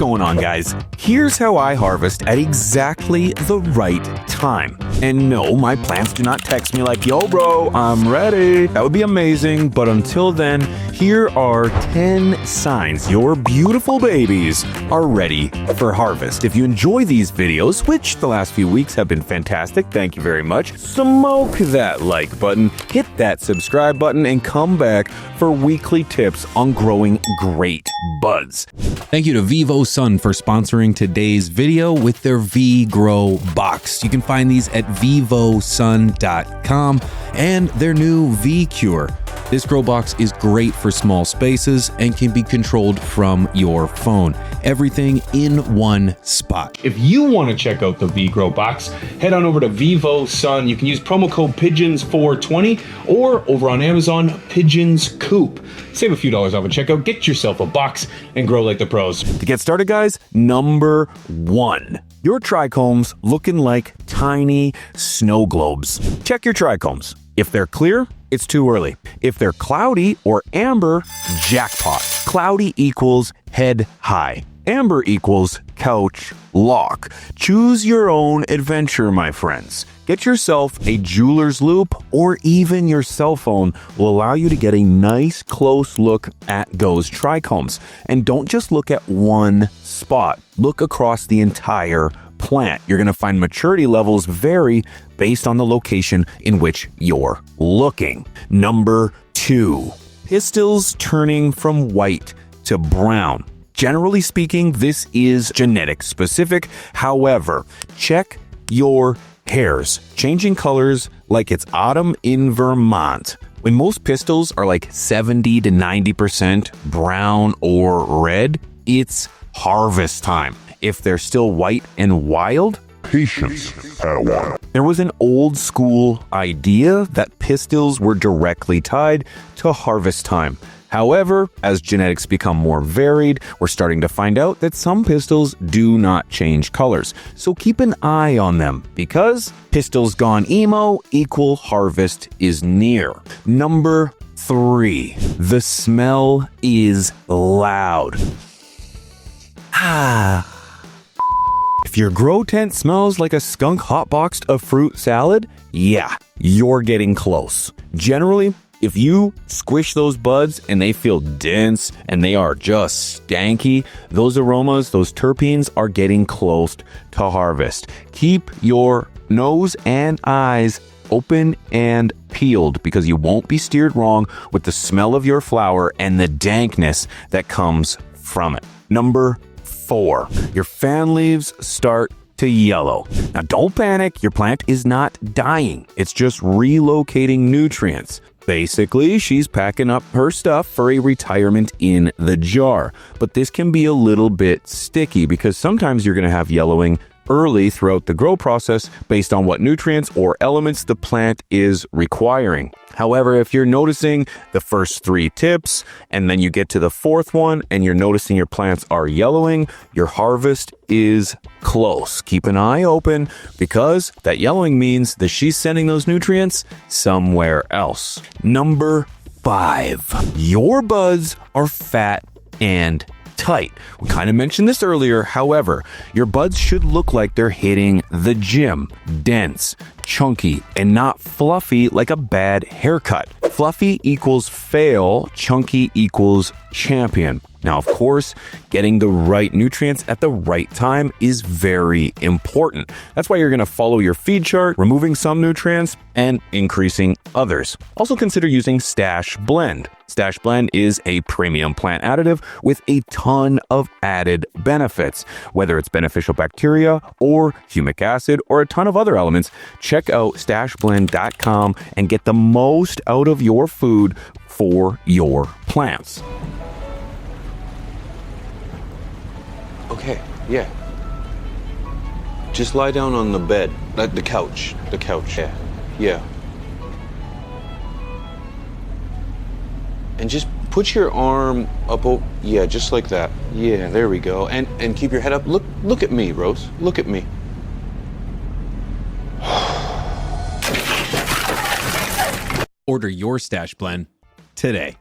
going on, guys? Here's how I harvest at exactly the right time. And no, my plants do not text me like, yo bro, I'm ready. That would be amazing, but until then, here are 10 signs your beautiful babies are ready for harvest. If you enjoy these videos, which the last few weeks have been fantastic, thank you very much, smoke that like button, hit that subscribe button, and come back for weekly tips on growing great buds. Thank you to Vivo Sun for sponsoring today's video with their V-Grow box. You can find these at vivosun.com and their new V-Cure. This grow box is great for small spaces and can be controlled from your phone. Everything in one spot. If you want to check out the V-Grow box, head on over to Vivo Sun. You can use promo code PIGEONS420 or over on Amazon, Pigeons Coop. Save a few dollars off at checkout, get yourself a box, and grow like the pros. To get started, guys, number 1. Your trichomes looking like tiny snow globes. Check your trichomes. If they're clear, it's too early. If they're cloudy or amber, jackpot. Cloudy equals head high. Amber equals couch lock. Choose your own adventure, my friends. Get yourself a jeweler's loupe or even your cell phone will allow you to get a nice close look at those trichomes. And don't just look at one spot. Look across the entire plant. You're going to find maturity levels vary based on the location in which you're looking. Number 2, pistils turning from white to brown. Generally speaking, this is genetic specific. However, check your hairs changing colors like it's autumn in Vermont. When most pistils are like 70 to 90% brown or red, it's harvest time. If they're still white and wild, Patience at a while. There was an old school idea that pistils were directly tied to harvest time. However, as genetics become more varied, we're starting to find out that some pistils do not change colors. So keep an eye on them because pistils gone emo equal harvest is near. Number 3, the smell is loud. If your grow tent smells like a skunk hotboxed a fruit salad, yeah, you're getting close. Generally, if you squish those buds and they feel dense and they are just stanky, those aromas, those terpenes are getting close to harvest. Keep your nose and eyes open and peeled because you won't be steered wrong with the smell of your flower and the dankness that comes from it. Number 4, your fan leaves start to yellow. Now don't panic, your plant is not dying. It's just relocating nutrients. Basically, she's packing up her stuff for a retirement in the jar. But this can be a little bit sticky because sometimes you're going to have yellowing early throughout the grow process based on what nutrients or elements the plant is requiring. However, if you're noticing the first 3 tips and then you get to the 4th one and you're noticing your plants are yellowing, your harvest is close. Keep an eye open because that yellowing means that she's sending those nutrients somewhere else. Number 5, your buds are fat and tight. We kind of mentioned this earlier. However, your buds should look like they're hitting the gym. Dense, chunky, and not fluffy like a bad haircut. Fluffy equals fail, chunky equals champion. Now, of course, getting the right nutrients at the right time is very important. That's why you're going to follow your feed chart, removing some nutrients and increasing others. Also consider using Stash Blend. Stash Blend is a premium plant additive with a ton of added benefits. Whether it's beneficial bacteria or humic acid or a ton of other elements, check out stashblend.com and get the most out of your food for your plants. Okay, yeah. Just lie down on the bed, the couch, yeah. And just put your arm up, yeah, just like that. Yeah, there we go. And keep your head up. Look at me, Rose. Look at me. Order your Stash Blend today.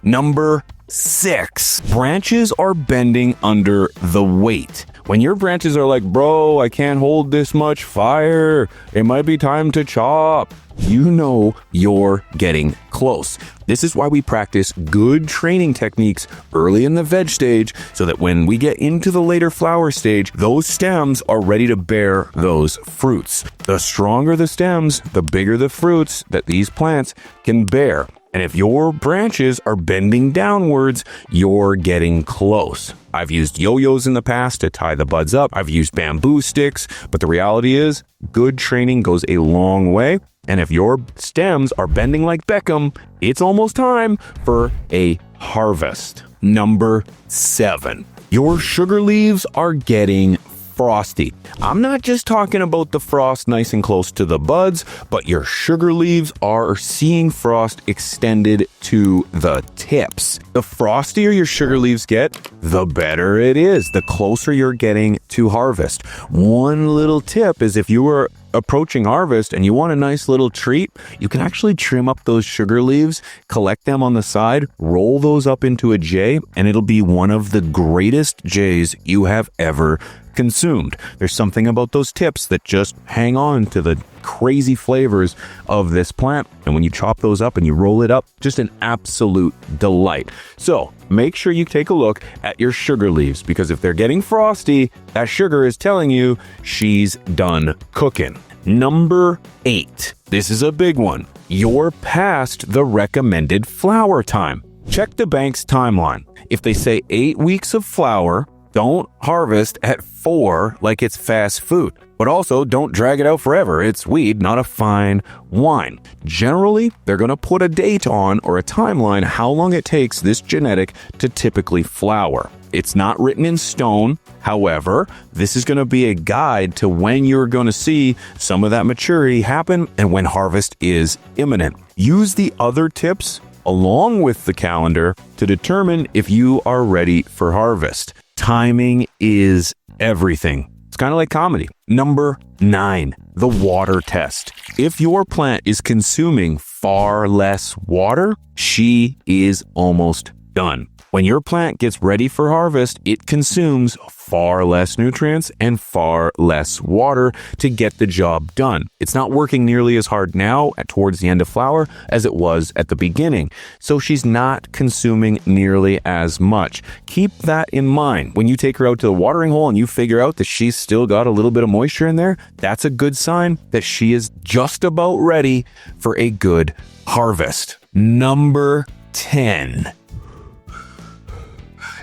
Number 6, branches are bending under the weight. When your branches are like, bro, I can't hold this much fire, it might be time to chop, you know you're getting close. This is why we practice good training techniques early in the veg stage so that when we get into the later flower stage, those stems are ready to bear those fruits. The stronger the stems, the bigger the fruits that these plants can bear. And if your branches are bending downwards, you're getting close. I've used yo-yos in the past to tie the buds up. I've used bamboo sticks, but the reality is good training goes a long way. And if your stems are bending like Beckham, it's almost time for a harvest. Number 7, your sugar leaves are getting frosty. I'm not just talking about the frost nice and close to the buds, but your sugar leaves are seeing frost extended to the tips. The frostier your sugar leaves get, the better it is, the closer you're getting to harvest. One little tip is if you were approaching harvest and you want a nice little treat, you can actually trim up those sugar leaves, collect them on the side, roll those up into a J, and it'll be one of the greatest J's you have ever consumed. There's something about those tips that just hang on to the crazy flavors of this plant. And when you chop those up and you roll it up, just an absolute delight. So make sure you take a look at your sugar leaves, because if they're getting frosty, that sugar is telling you she's done cooking. Number 8. This is a big one. You're past the recommended flower time. Check the bank's timeline. If they say 8 weeks of flower, don't harvest at 4 like it's fast food. But also, don't drag it out forever. It's weed, not a fine wine. Generally, they're going to put a date on or a timeline how long it takes this genetic to typically flower. It's not written in stone. However, this is going to be a guide to when you're going to see some of that maturity happen and when harvest is imminent. Use the other tips along with the calendar to determine if you are ready for harvest. Timing is everything. It's kind of like comedy. Number 9, the water test. If your plant is consuming far less water, she is almost done. When your plant gets ready for harvest, it consumes far less nutrients and far less water to get the job done. It's not working nearly as hard now towards the end of flower as it was at the beginning. So she's not consuming nearly as much. Keep that in mind. When you take her out to the watering hole and you figure out that she's still got a little bit of moisture in there, that's a good sign that she is just about ready for a good harvest. Number 10.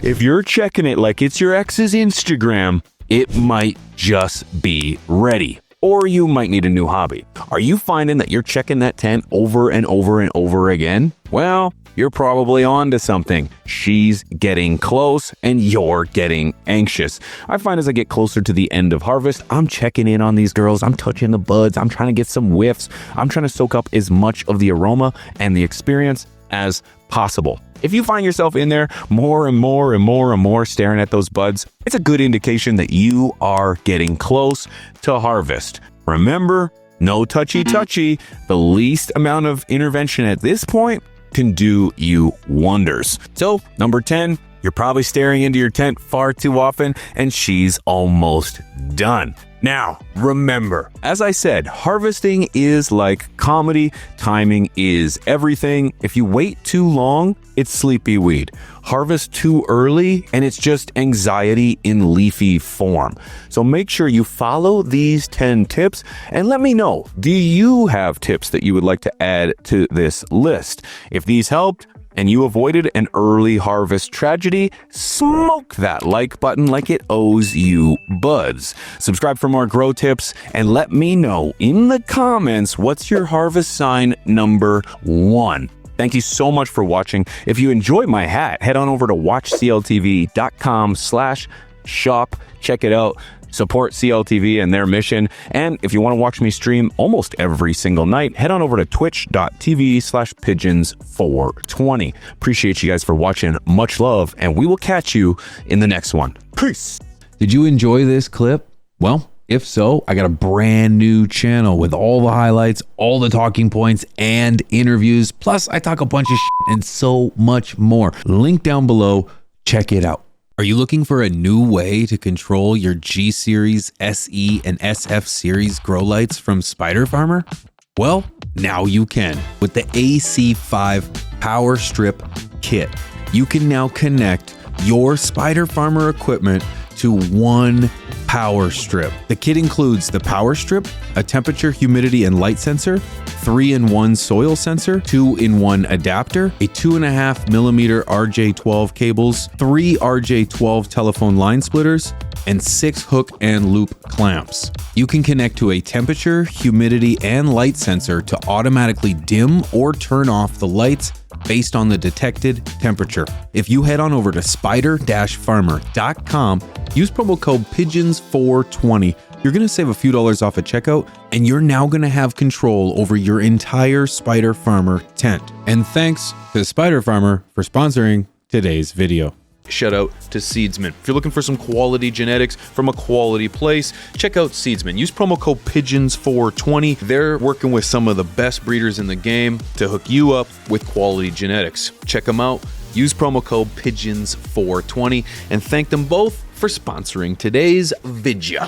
If you're checking it like it's your ex's Instagram, it might just be ready. Or you might need a new hobby. Are you finding that you're checking that tent over and over and over again? Well, you're probably on to something. She's getting close and you're getting anxious. I find as I get closer to the end of harvest, I'm checking in on these girls. I'm touching the buds. I'm trying to get some whiffs. I'm trying to soak up as much of the aroma and the experience as possible. If you find yourself in there more and more and more and more staring at those buds, it's a good indication that you are getting close to harvest. Remember, no touchy-touchy. The least amount of intervention at this point can do you wonders. So, number 10, you're probably staring into your tent far too often, and she's almost done. Now, remember, as I said, harvesting is like comedy. Timing is everything. If you wait too long, it's sleepy weed. Harvest too early, and it's just anxiety in leafy form. So make sure you follow these 10 tips and let me know, do you have tips that you would like to add to this list? If these helped, and you avoided an early harvest tragedy, smoke that like button like it owes you buds. Subscribe for more grow tips and let me know in the comments what's your harvest sign number 1. Thank you so much for watching. If you enjoyed my hat, head on over to watchcltv.com/shop. Check it out. Support CLTV and their mission. And if you want to watch me stream almost every single night, head on over to twitch.tv/pigeons420. Appreciate you guys for watching. Much love, and we will catch you in the next one. Peace. Did you enjoy this clip? Well, If so, I got a brand new channel with all the highlights, all the talking points, and interviews. Plus, I talk a bunch of shit and so much more. Link down below. Check it out. Are you looking for a new way to control your G Series, SE, and SF Series grow lights from Spider Farmer? Well, now you can with the AC5 Power Strip Kit. You can now connect your Spider Farmer equipment to one power strip. The kit includes the power strip, a temperature, humidity, and light sensor, 3-in-1 soil sensor, 2-in-1 adapter, a 2.5mm RJ12 cables, 3 RJ12 telephone line splitters, and 6 hook and loop clamps. You can connect to a temperature, humidity, and light sensor to automatically dim or turn off the lights based on the detected temperature. If you head on over to spider-farmer.com, use promo code PIGEONS420, you're going to save a few dollars off at checkout, and you're now going to have control over your entire Spider Farmer tent. And thanks to Spider Farmer for sponsoring today's video. Shout out to Seedsman. If you're looking for some quality genetics from a quality place, check out Seedsman. Use promo code PIGEONS420. They're working with some of the best breeders in the game to hook you up with quality genetics. Check them out. Use promo code PIGEONS420 and thank them both for sponsoring today's video.